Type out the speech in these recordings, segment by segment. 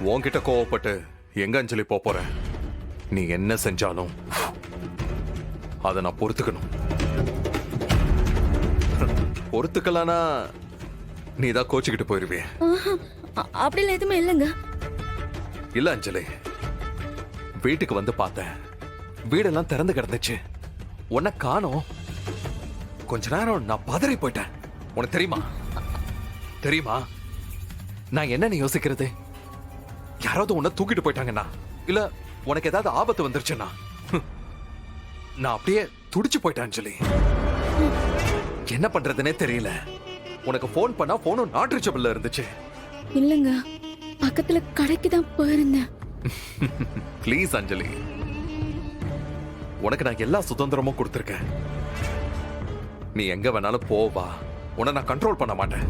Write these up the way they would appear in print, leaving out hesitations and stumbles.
உன்கிட்ட கோவப்பட்டு எங்க அஞ்சலி போற? நீ என்ன செஞ்சாலும் அதை நான் பொறுத்துக்கணும். பொறுத்துக்கலானா நீ தான் கோச்சுக்கிட்டு போயிருவிய. அப்படிலாம் எதுவுமே இல்லைங்க. இல்ல அஞ்சலி, வீட்டுக்கு வந்து பார்த்தேன், வீடெல்லாம் திறந்து கிடந்துச்சு, உன்னை காணோம். கொஞ்ச நேரம் நான் பதறி போயிட்டேன். உனக்கு தெரியுமா தெரியுமா நான் என்ன யோசிக்கிறது? யாராவது உன்னை தூக்கிட்டு போயிட்டாங்கன்னா, இல்ல உனக்கு ஏதாவது ஆபத்து வந்துருச்சுன்னா, நான் அப்படியே துடிச்சு போயிட்டேன் அஞ்சலி. என்ன பண்றதுனே தெரியல. உனக்கு போன் பண்ணா போனும் நாட் ரீச்சபிள்ல இருந்துச்சு. இல்லங்க, பக்கத்துல கடைக்கு தான் போயிருந்தேன். ப்ளீஸ் அஞ்சலி, உனக்கு நான் எல்லா சுதந்திரமும் கொடுத்திருக்கேன். நீ எங்க வேணாலும் போவா, உன்னை நான் கண்ட்ரோல் பண்ண மாட்டேன்.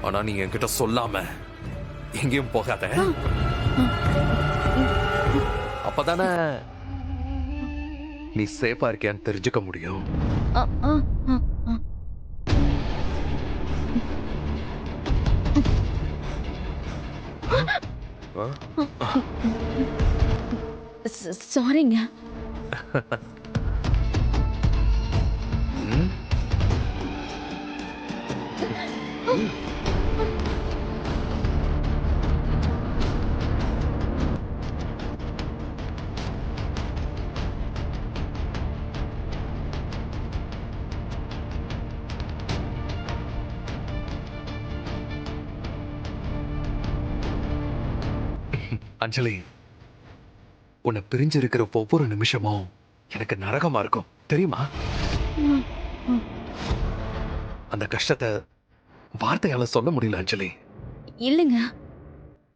ஆனா நீ என்கிட்ட சொல்லாம எங்கேயும் போகாத. அப்பதானே நீ சேஃபா இருக்கியான்னு தெரிஞ்சுக்க முடியும். ஆ, ஆ, ஆ, ஆ. சாரிங்க. ம்? அஞ்சலி, உன்னை பிரிஞ்சிருக்கிற ஒவ்வொரு நிமிஷமும் எனக்கு நரகமா இருக்கும், தெரியுமா? அந்த கஷ்டத்தை வார்த்தையால சொல்ல முடியல அஞ்சலி. இல்லைங்க,